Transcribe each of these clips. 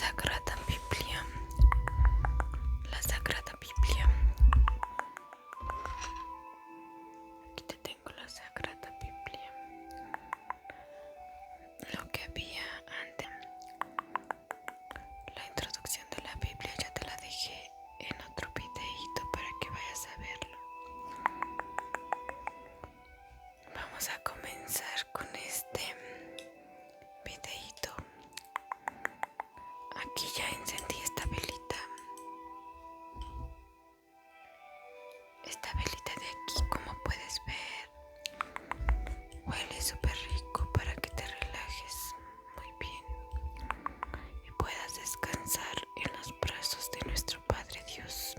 Sagrada Biblia. La Sagrada Biblia. Aquí te tengo la Sagrada Biblia. Lo que había antes. La introducción de la Biblia ya te la dejé en otro videíto para que vayas a verlo. Vamos a comenzar con este videíto. Aquí ya encendí esta velita. Esta velita de aquí, como puedes ver, huele súper rico para que te relajes muy bien y puedas descansar en los brazos de nuestro Padre Dios.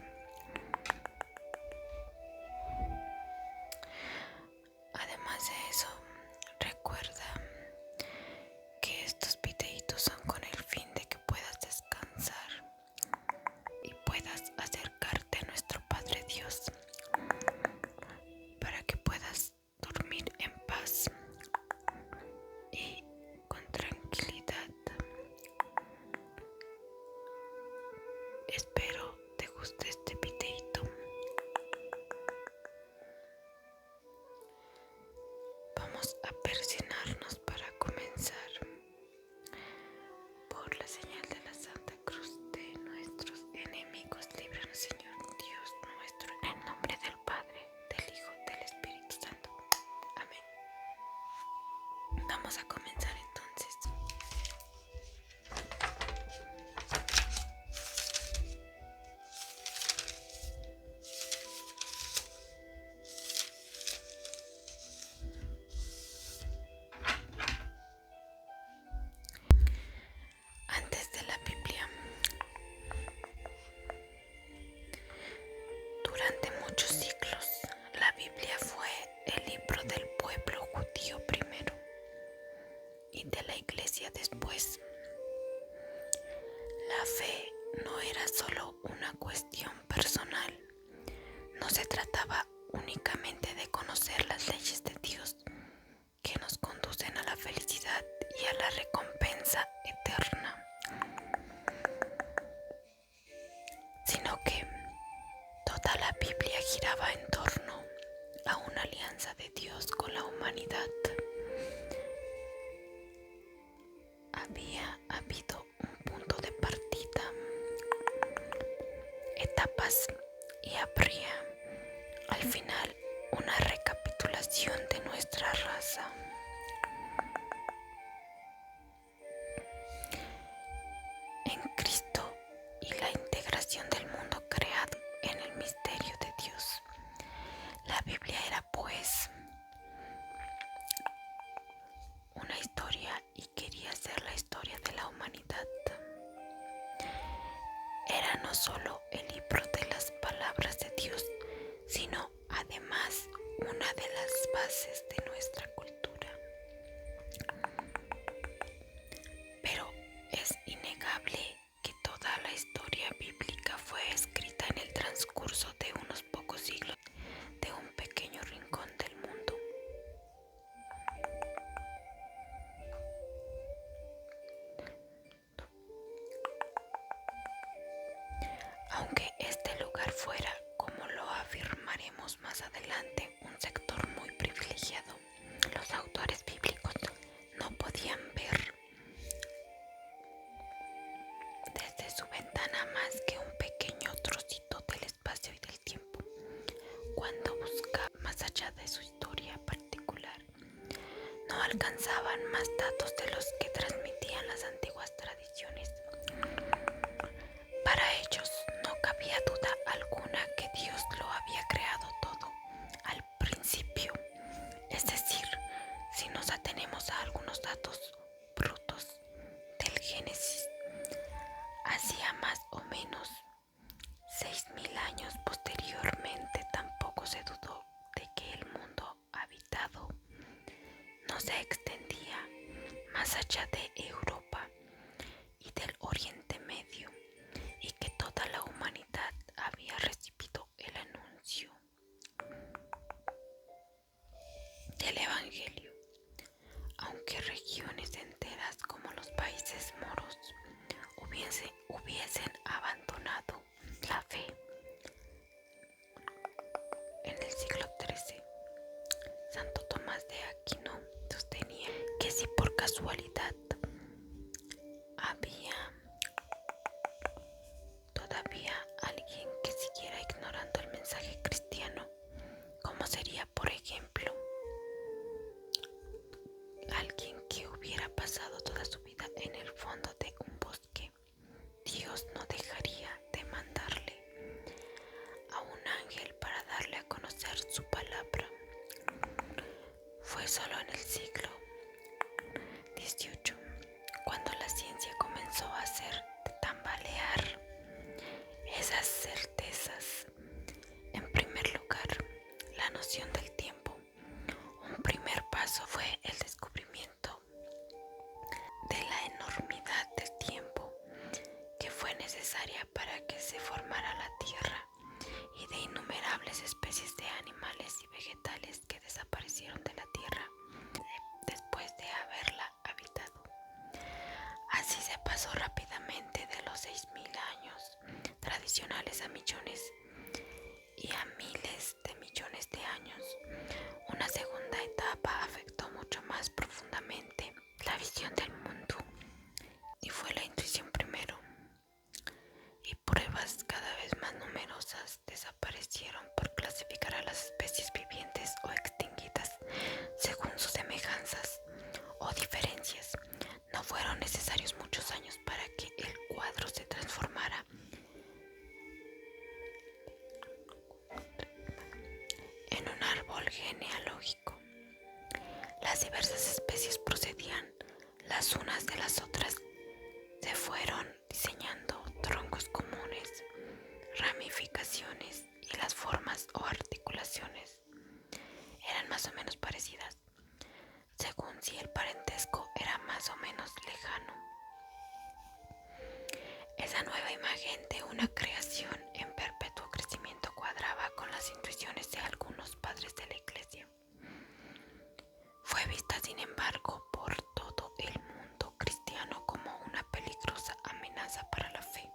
Además de eso, recuerda que estos videitos son con el fin de que puedas descansar y puedas acercarte a nuestro Padre Dios para que puedas dormir en paz y con tranquilidad. Espero te guste este videito. Vamos a persignarnos para comenzar. Por la señal de la Santa Cruz de nuestros enemigos, líbranos, Señor Dios nuestro, en el nombre del Padre, del Hijo, del Espíritu Santo. Amén. Vamos a comenzar entonces. Antes de la Biblia, durante muchos siglos, la Biblia fue el libro del pueblo judío primero y de la Iglesia después. La fe no era solo una cuestión personal, no se trataba únicamente de conocer las leyes de Dios que nos conducen a la felicidad y a la recompensa eterna, sino que toda la Biblia giraba en torno a una alianza de Dios con la humanidad. Había habido un punto de partida, etapas, y habría al final una recapitulación de nuestra raza. En Cristo y la integración del mundo creado en el misterio de Dios. La Biblia era pues una historia y quería ser la historia de la humanidad. Era no solo el libro de las palabras de Dios, sino además una de las bases de nuestra cultura. Pero es innegable que toda la historia bíblica fue escrita en el transcurso de unos pocos siglos de un pequeño rincón del mundo. Aunque este lugar fuera, como lo afirmaremos más adelante, un sector muy privilegiado, los autores bíblicos no podían ver desde su ventana más que un pequeño trocito del espacio y del tiempo. Cuando buscaban más allá de su historia particular, no alcanzaban más datos de los que transmitían las antiguas tradiciones. Para ellos no cabía duda alguna que Dios lo había creado todo al principio. Es decir, si nos atenemos a algunos datos brutos del Génesis, hacía más o menos 6.000 años posteriormente, tampoco se dudó de que el mundo habitado no se extendía más allá de Europa y del Oriente Medio, y que toda la humanidad había recibido el anuncio del Evangelio, aunque regiones enteras como los países moros hubiesen casualidad había todavía alguien que siguiera ignorando el mensaje cristiano, como sería, por ejemplo, alguien que hubiera pasado toda su vida en el fondo de un bosque. Dios no dejaría de mandarle a un ángel para darle a conocer su palabra. Fue solo en el siglo XVIII cuando la ciencia comenzó a hacer tambalear esas certezas. En primer lugar, la noción del tiempo. Un primer paso fue el descubrimiento de la enormidad del tiempo que fue necesaria para que se formara la Tierra y de innumerables especies de animales y vegetales que desaparecieron de la Tierra después de haberla habitado. Así se pasó rápidamente de los 6.000 años tradicionales a millones y a miles de millones de años. Una segunda etapa afectó mucho más profundamente la visión del mundo y fue la intuición primero, y pruebas cada vez más numerosas desaparecieron por clasificar a las especies vivientes o extinguidas según sus semejanzas o diferencias. No fueron necesarios muchos años para que el cuadro se transformara en un árbol genealógico. Las diversas especies procedían las unas de las otras. Se fueron diseñando troncos comunes, ramificaciones, y las formas o articulaciones eran más o menos parecidas, según si el parentesco era más o menos lejano. Esa nueva imagen de una creación en perpetuo crecimiento cuadraba con las intuiciones de algunos padres de la Iglesia. Fue vista, sin embargo, por todo el mundo cristiano como una peligrosa amenaza para la fe.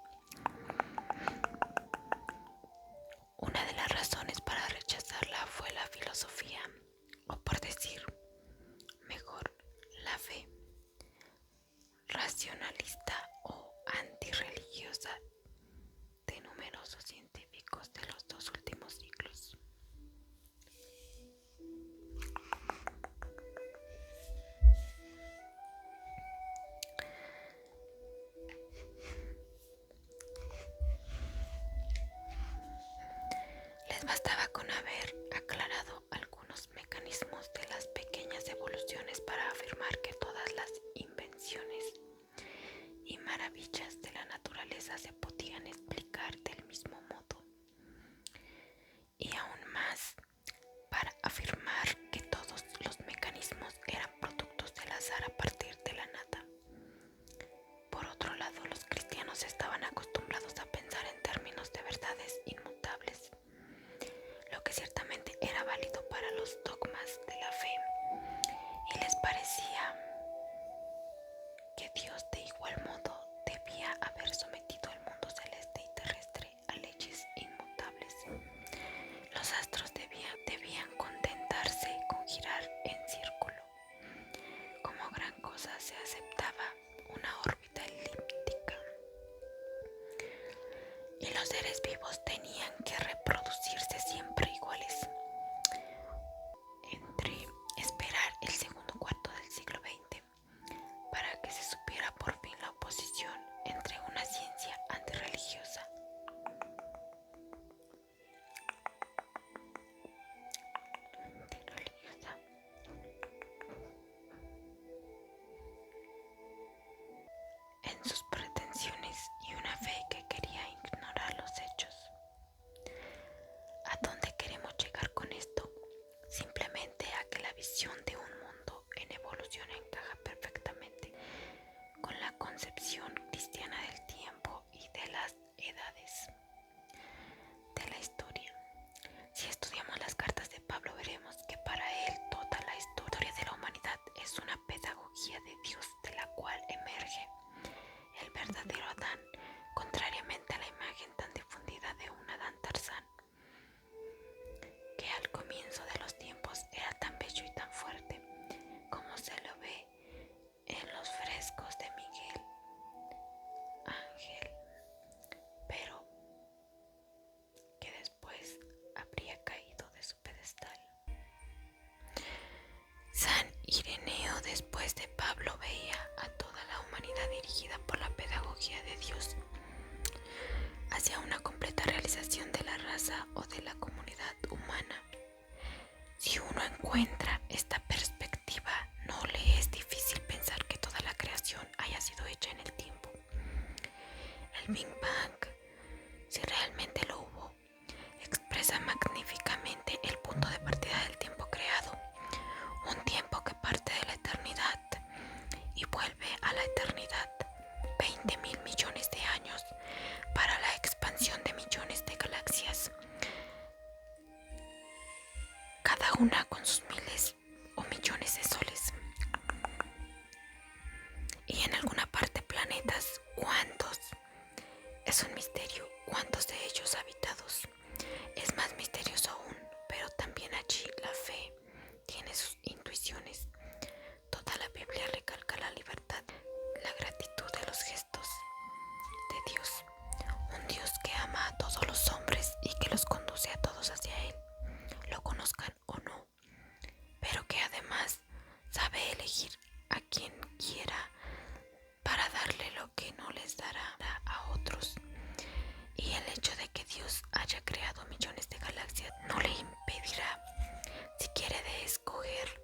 Una de las razones para rechazarla fue la filosofía, o por decir mejor, la fe racionalista o antirreligiosa de numerosos científicos de los 2 últimos siglos. Les bastaba con haber aclarado algunos mecanismos de las pequeñas evoluciones para afirmar que todas las invenciones y maravillas de la naturaleza se podían explicar del mismo modo. Y aún más, para afirmar que todos los mecanismos eran productos del azar a partir de la nada. Por otro lado, los cristianos estaban acostumbrados a pensar en términos de verdades inmutables, lo que ciertamente era válido para los dogmas de la fe, y les parecía que Dios de igual modo debía haber sometido el mundo celeste y terrestre a leyes inmutables. Los astros debían contentarse con girar en círculo. Como gran cosa se aceptaba una órbita elíptica, y los seres vivos tenían que reproducirse siempre iguales. Entre esperar el segundo cuarto del siglo XX para que se supiera por fin la oposición entre una ciencia antirreligiosa en sus pretensiones y una fe que quería ignorar los hechos. ¿A dónde queremos llegar con esto? Simplemente a que la visión de un mundo en evolución encaja perfectamente con la concepción cristiana del tiempo y de las edades de la historia. Si estudiamos las cartas de Pablo, veremos que para él toda la historia de la humanidad es una pedagogía de Dios de la cual emerge el verdadero donde Pablo veía a toda la humanidad dirigida por la pedagogía de Dios hacia una completa realización de la raza o de la comunidad humana. Si uno encuentra esta perspectiva, no le es difícil pensar que toda la creación haya sido hecha en el tiempo. El Big Bang, si realmente lo hubo, expresa magníficamente el punto de partida del tiempo creado, un tiempo que parte de la eternidad y vuelve a la eternidad, 20.000 millones de años, para la expansión de millones de galaxias, cada una con sus miles o millones de soles. Y en alguna parte planetas, ¿cuántos? Es un misterio, ¿cuántos de ellos habitados? Es más misterioso aún, pero también allí la fe tiene sus intuiciones. Toda la Biblia recalca la libertad, la gratitud de los gestos de Dios. Un Dios que ama a todos los hombres y que los conduce a todos hacia Él, lo conozcan o no, pero que además sabe elegir a quien quiera para darle lo que no les dará a otros. Y el hecho de que Dios haya creado millones de galaxias no le impedirá, si quiere, de escoger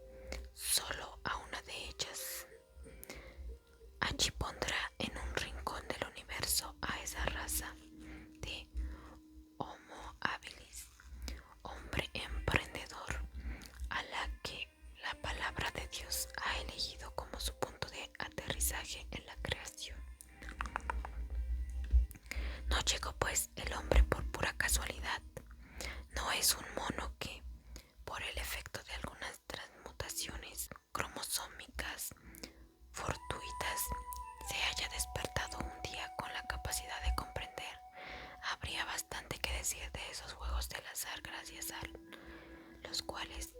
solo a una de ellas. Allí pondrá en un rincón del universo a esa raza de Homo habilis, hombre emprendedor, a la que la palabra de Dios ha elegido como su punto de aterrizaje en la creación. No llegó pues el hombre por pura casualidad. No es un mono que, por el efecto de algunas transmutaciones cromosómicas fortuitas, se haya despertado un día con la capacidad de comprender. Habría bastante que decir de esos juegos del azar, gracias a los cuales,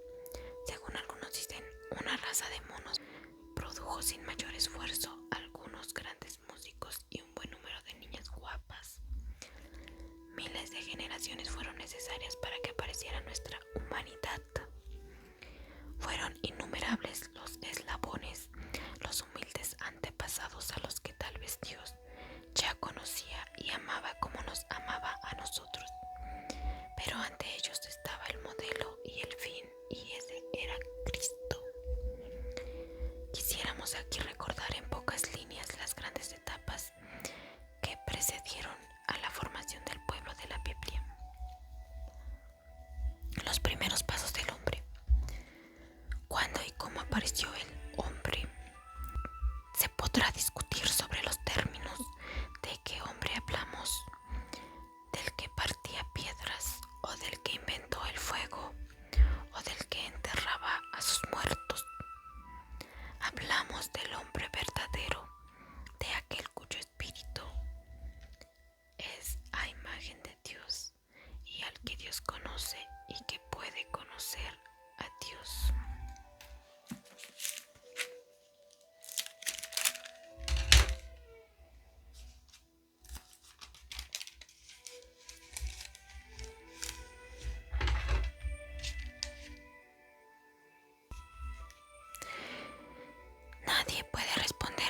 según algunos dicen, una raza de monos produjo sin mayor esfuerzo algunos grandes músicos y un buen número de niñas guapas. Miles de generaciones fueron necesarias para que apareciera nuestra humanidad. Fueron innumerables los eslabones, los humildes antepasados a los que tal vez Dios ya conocía y amaba como nos amaba a nosotros. Pero ante ellos estaba el modelo y el fin, y ese era Cristo. Quisiéramos aquí recordar en pocas líneas las grandes etapas que precedieron a la formación del pueblo de la Biblia. Los primeros pasos del hombre. ¿Cuándo y cómo apareció el hombre? Se podrá discutir sobre los términos. ¿De qué hombre hablamos? ¿Del que partía piedras, o del que inventó el fuego, o del que enterraba a sus muertos? Hablamos del hombre verdadero, de aquel cuyo espíritu es a imagen de Dios y al que Dios conoce y que puede conocer a Dios. Nadie puede responder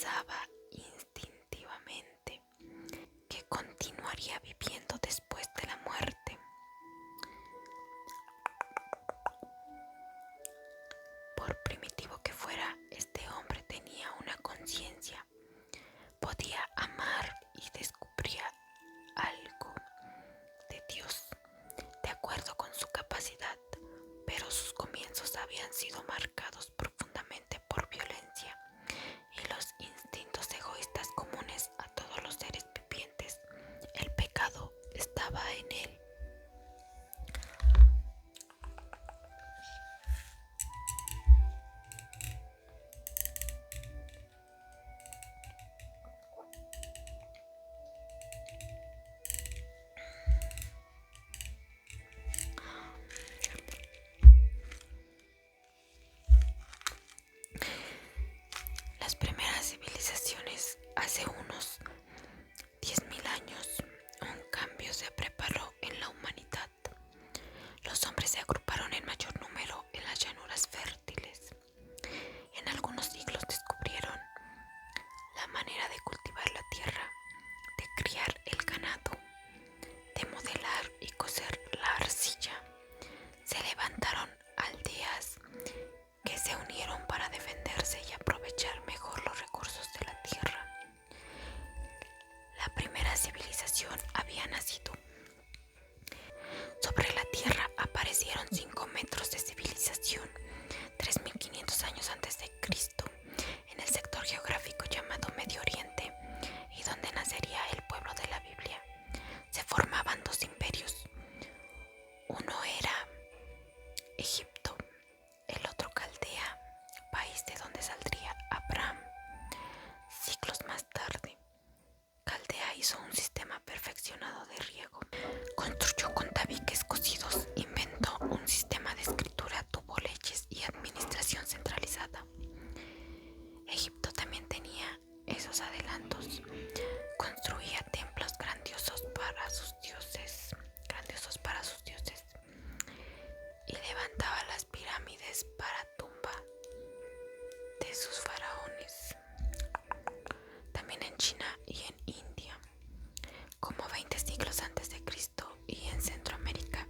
pensaba instintivamente que continuaría viviendo después de la muerte. Por primitivo que fuera, este hombre tenía una conciencia, podía amar y descubría algo de Dios, de acuerdo con su capacidad, pero sus comienzos habían sido marcados profundamente por violencia y los instintos egoístas comunes a todos los seres vivientes. El pecado estaba en él. Las primeras civilizaciones, hace unos 10.000 años, un cambio se preparó en la humanidad. Los hombres se agruparon en mayor número en las llanuras fértiles. En algunos siglos descubrieron la manera de cultivar la tierra, de criar el ganado, de modelar y coser la arcilla. Se levantaron aldeas que se unieron para defenderse y aprovechar mejor los recursos de la tierra. La primera civilización había nacido. Sobre la tierra aparecieron 5 metros de civilización, 3.500 años antes de Cristo, en el sector geográfico llamado Medio Oriente, y donde nacería el pueblo de la Biblia. Se formaban 2 imperios. Uno era Egipto, el otro Caldea, país de donde saldría Abraham. Siglos más tarde, Caldea hizo un sistema perfeccionado de riego, construyó con tabiques cosidos, inventó un sistema de escritura, tuvo leyes y administración centralizada. Egipto también tenía esos adelantos, construía templos grandiosos para sus dioses, y levantaba las pirámides para tumba de sus faraones. También en China y en India, como 20 siglos antes de Cristo, y en Centroamérica,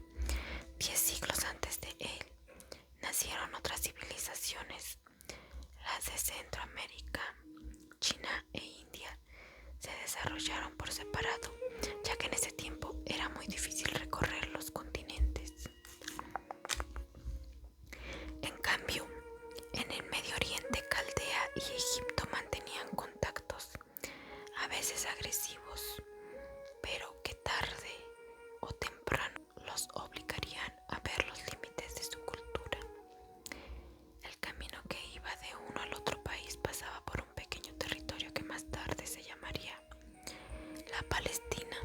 10 siglos antes de él, nacieron otras civilizaciones. Las de Centroamérica, China e India se desarrollaron por separado, ya que en ese tiempo era muy difícil recorrer los continentes. En cambio, en el Medio Oriente, Caldea y Egipto mantenían contactos, a veces agresivos, pero que tarde o temprano los obligarían a ver los límites de su cultura. El camino que iba de uno al otro país pasaba por un pequeño territorio que más tarde se llamaría la Palestina.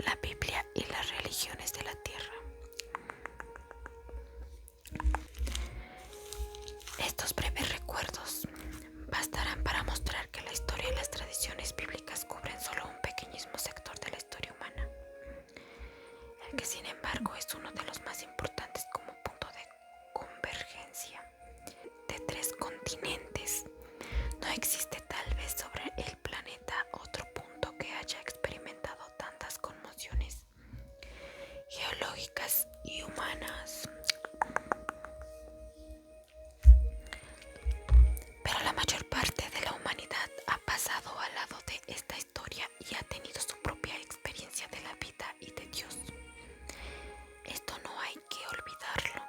La Biblia y las religiones de la tierra. Estos breves recuerdos bastarán para mostrar que la historia y las tradiciones bíblicas cubren solo un pequeñísimo sector de la historia humana, el que sin embargo es uno de los más importantes como punto de convergencia de 3 continentes. No existe tal vez sobre el planeta otro punto que haya experimentado tantas conmociones geológicas y humanas. Pero la mayor parte de la humanidad ha pasado al lado de esta historia y ha tenido su propia experiencia de la vida y de Dios. Esto no hay que olvidarlo.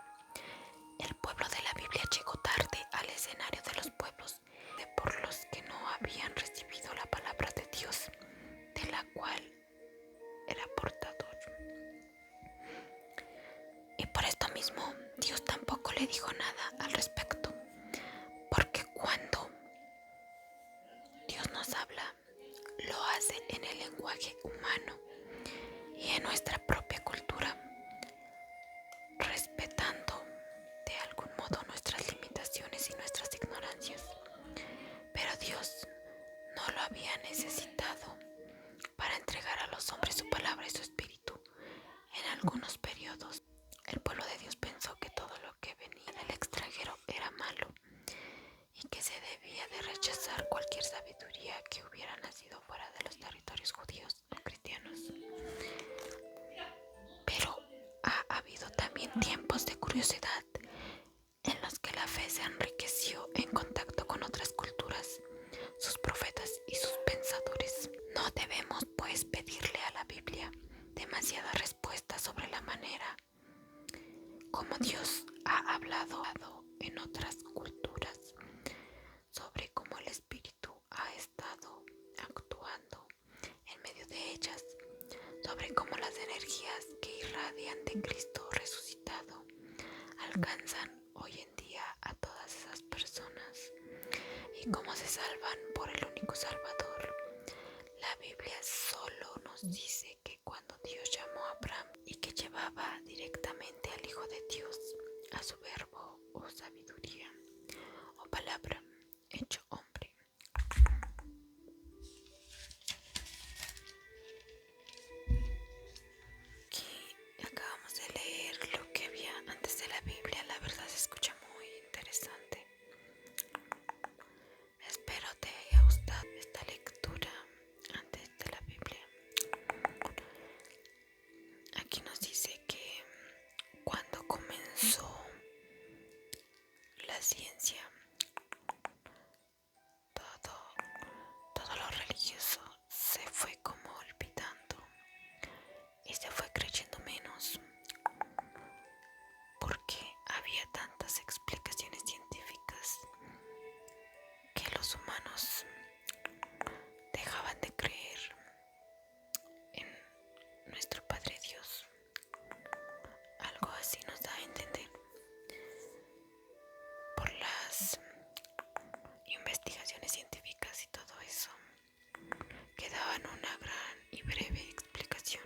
El pueblo de la Biblia llegó tarde al escenario de los pueblos, por los que no habían recibido la palabra de Dios, de la cual era portador. Y por esto mismo, Dios tampoco le dijo nada al respecto, porque cuando Dios nos habla, lo hace en el lenguaje humano y en nuestra propia cultura, respetando de algún modo nuestras limitaciones y nuestras ignorancias. Pero Dios no lo había necesitado para entregar a los hombres su palabra y su espíritu. En algunos periodos, el pueblo de Dios pensó que todo lo que venía del extranjero era malo y curiosidad, en los que la fe se enriqueció en contacto con otras culturas, sus profetas y sus pensadores. No debemos, pues, pedirle a la Biblia demasiadas respuestas sobre la manera como Dios ha hablado en otras culturas, sobre cómo el Espíritu ha estado actuando en medio de ellas, sobre cómo las energías que irradian de Cristo resucitado alcanzan hoy en día a todas esas personas y cómo se salvan por el único Salvador. La Biblia solo nos dice que cuando Dios llamó a Abraham y que llevaba directamente al Hijo de Dios, a su verbo o sabiduría o palabra hecho hombre. Aquí acabamos de leer lo que había antes de la Biblia. La verdad se escucha muy interesante. Espero te haya gustado esta lectura antes de la Biblia. Aquí nos dice que cuando comenzó la ciencia, todo lo religioso se fue como olvidando y se fue creyendo menos, porque había tantas explicaciones científicas que los humanos dejaban de creer en nuestro Padre Dios. Algo así nos da a entender. Por las investigaciones científicas y todo eso, que daban una gran y breve explicación,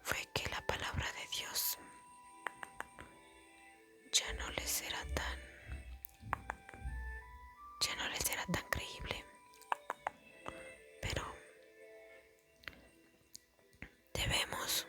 fue que la palabra de Dios ya no les era tan creíble. Pero debemos